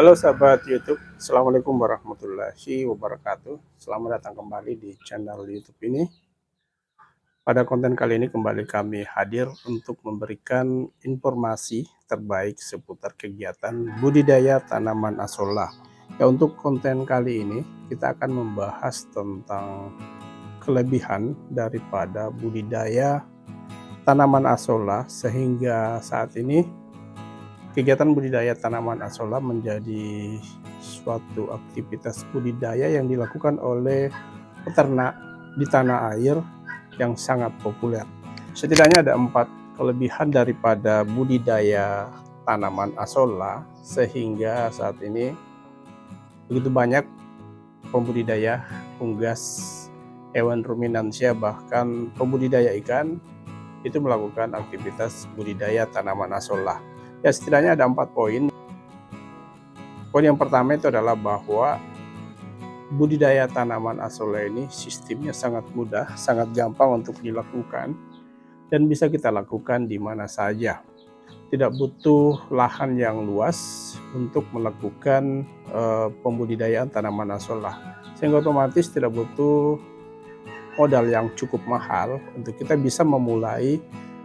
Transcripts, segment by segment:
Halo sahabat YouTube, Assalamualaikum warahmatullahi wabarakatuh. Selamat datang kembali di channel YouTube ini. Pada konten kali ini kembali kami hadir untuk memberikan informasi terbaik seputar kegiatan budidaya tanaman asolla. Ya, untuk konten kali ini kita akan membahas tentang kelebihan daripada budidaya tanaman asolla sehingga saat ini kegiatan budidaya tanaman asolla menjadi suatu aktivitas budidaya yang dilakukan oleh peternak di tanah air yang sangat populer. Setidaknya ada 4 kelebihan daripada budidaya tanaman asolla sehingga saat ini begitu banyak pembudidaya unggas hewan ruminansia bahkan pembudidaya ikan itu melakukan aktivitas budidaya tanaman asolla. Ya, setidaknya ada 4 poin. Poin yang pertama itu adalah bahwa budidaya tanaman asolla ini sistemnya sangat mudah, sangat gampang untuk dilakukan dan bisa kita lakukan di mana saja. Tidak butuh lahan yang luas untuk melakukan pembudidayaan tanaman asolla, sehingga otomatis tidak butuh modal yang cukup mahal untuk kita bisa memulai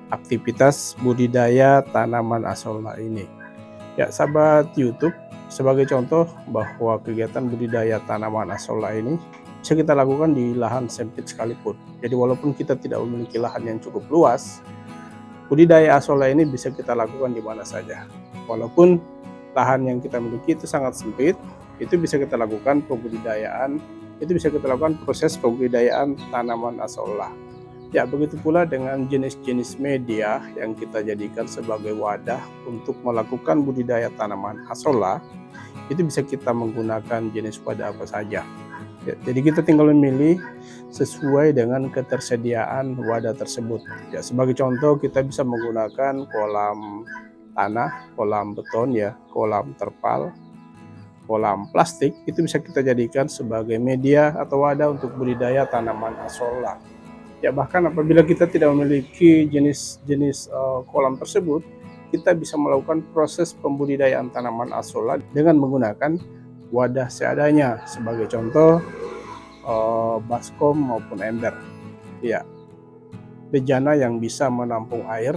aktivitas budidaya tanaman asolla ini. Ya, sahabat YouTube, sebagai contoh bahwa kegiatan budidaya tanaman asolla ini bisa kita lakukan di lahan sempit sekalipun. Jadi walaupun kita tidak memiliki lahan yang cukup luas, budidaya asolla ini bisa kita lakukan di mana saja. Walaupun lahan yang kita miliki itu sangat sempit, itu bisa kita lakukan pembudidayaan, itu bisa kita lakukan proses pembudidayaan tanaman asolla. Ya, begitu pula dengan jenis-jenis media yang kita jadikan sebagai wadah untuk melakukan budidaya tanaman asolla, itu bisa kita menggunakan jenis wadah apa saja. Ya, jadi kita tinggal memilih sesuai dengan ketersediaan wadah tersebut. Ya, sebagai contoh kita bisa menggunakan kolam tanah, kolam beton ya, kolam terpal, kolam plastik, itu bisa kita jadikan sebagai media atau wadah untuk budidaya tanaman asolla. Ya, bahkan apabila kita tidak memiliki jenis-jenis kolam tersebut, kita bisa melakukan proses pembudidayaan tanaman asolla dengan menggunakan wadah seadanya. Sebagai contoh baskom maupun ember. Ya, bejana yang bisa menampung air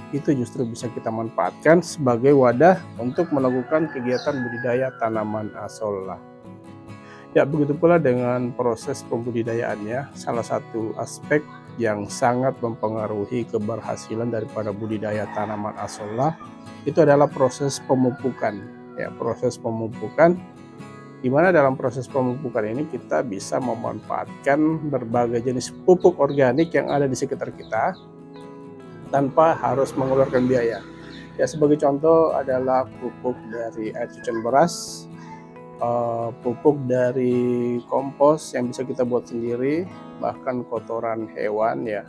itu justru bisa kita manfaatkan sebagai wadah untuk melakukan kegiatan budidaya tanaman asolla. Ya, begitu pula dengan proses pembudidayaannya. Salah satu aspek yang sangat mempengaruhi keberhasilan daripada budidaya tanaman asolla itu adalah proses pemupukan. Ya, proses pemupukan, di mana dalam proses pemupukan ini kita bisa memanfaatkan berbagai jenis pupuk organik yang ada di sekitar kita tanpa harus mengeluarkan biaya. Ya, sebagai contoh adalah pupuk dari air cucian beras, pupuk dari kompos yang bisa kita buat sendiri, bahkan kotoran hewan ya,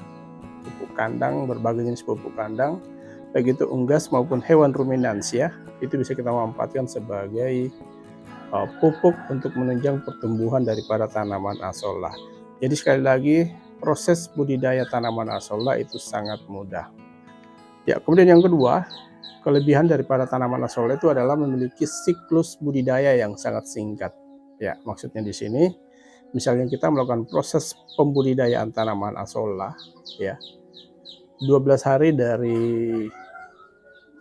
pupuk kandang, berbagai jenis pupuk kandang, baik itu unggas maupun hewan ruminansia, itu bisa kita manfaatkan sebagai pupuk untuk menunjang pertumbuhan daripada tanaman asolla. Jadi sekali lagi, proses budidaya tanaman asolla itu sangat mudah. Ya, kemudian yang kedua, kelebihan daripada tanaman asolla itu adalah memiliki siklus budidaya yang sangat singkat. Ya, maksudnya di sini, misalnya kita melakukan proses pembudidayaan tanaman asolla, ya, 12 hari dari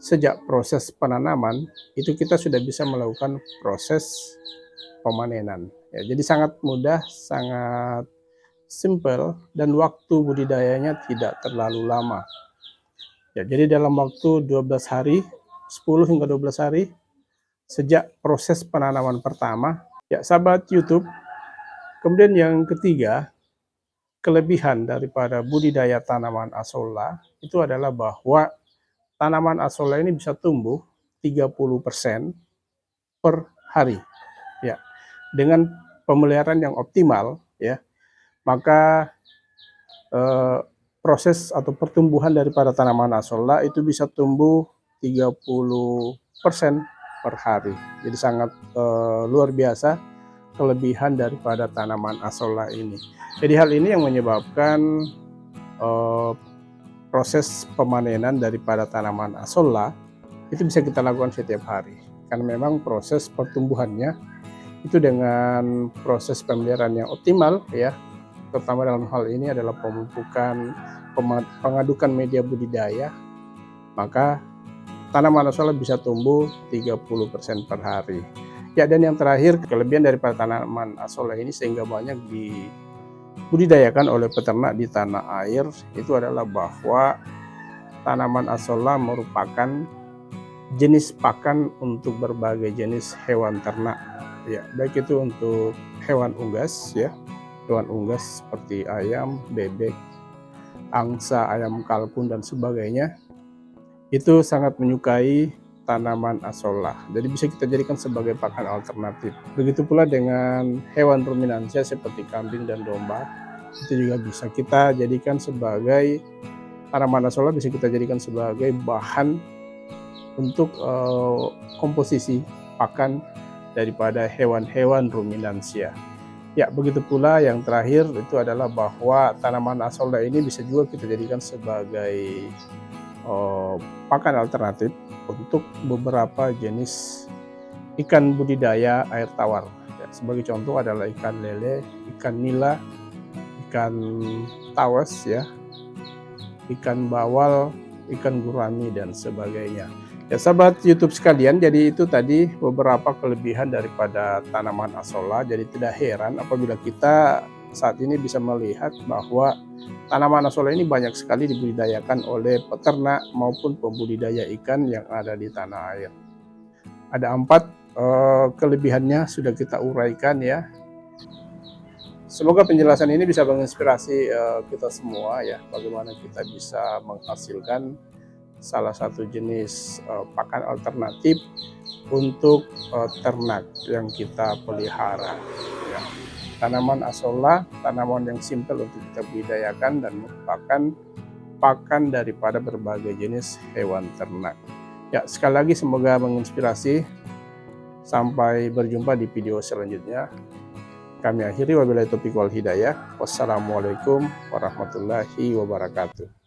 sejak proses penanaman, itu kita sudah bisa melakukan proses pemanenan. Ya, jadi sangat mudah, sangat simple, dan waktu budidayanya tidak terlalu lama. Ya, jadi dalam waktu 12 hari, 10 hingga 12 hari sejak proses penanaman pertama. Ya, sahabat YouTube, kemudian yang ketiga, kelebihan daripada budidaya tanaman asolla itu adalah bahwa tanaman asolla ini bisa tumbuh 30% per hari. Ya, dengan pemeliharaan yang optimal, ya, maka proses atau pertumbuhan daripada tanaman asolla itu bisa tumbuh 30% per hari. Jadi sangat luar biasa kelebihan daripada tanaman asolla ini. Jadi hal ini yang menyebabkan proses pemanenan daripada tanaman asolla itu bisa kita lakukan setiap hari. karena memang proses pertumbuhannya itu dengan proses pemeliharaan yang optimal ya, terutama dalam hal ini adalah pemupukan, pengadukan media budidaya, maka tanaman asolla bisa tumbuh 30% per hari. Ya, dan yang terakhir, kelebihan daripada tanaman asolla ini sehingga banyak dibudidayakan oleh peternak di tanah air itu adalah bahwa tanaman asolla merupakan jenis pakan untuk berbagai jenis hewan ternak ya, baik itu untuk hewan unggas ya, hewan unggas seperti ayam, bebek, angsa, ayam kalkun dan sebagainya, itu sangat menyukai tanaman asolla, jadi bisa kita jadikan sebagai pakan alternatif. Begitu pula dengan hewan ruminansia seperti kambing dan domba, itu juga bisa kita jadikan sebagai tanaman asolla, bisa kita jadikan sebagai bahan untuk komposisi pakan daripada hewan-hewan ruminansia. Ya, begitu pula yang terakhir itu adalah bahwa tanaman asolla ini bisa juga kita jadikan sebagai pakan alternatif untuk beberapa jenis ikan budidaya air tawar. Ya, sebagai contoh adalah ikan lele, ikan nila, ikan tawes ya, ikan bawal, ikan gurami dan sebagainya. Ya sahabat YouTube sekalian, jadi itu tadi beberapa kelebihan daripada tanaman asolla. Jadi tidak heran apabila kita saat ini bisa melihat bahwa tanaman asolla ini banyak sekali dibudidayakan oleh peternak maupun pembudidaya ikan yang ada di tanah air. Ada 4 kelebihannya sudah kita uraikan ya. Semoga penjelasan ini bisa menginspirasi kita semua ya, bagaimana kita bisa menghasilkan salah satu jenis pakan alternatif untuk ternak yang kita pelihara ya. Tanaman asolla, tanaman yang simpel untuk kita budidayakan dan merupakan pakan daripada berbagai jenis hewan ternak ya. Sekali lagi semoga menginspirasi. Sampai berjumpa di video selanjutnya. Kami akhiri, wabillahi taufiq wal hidayah. Wassalamualaikum warahmatullahi wabarakatuh.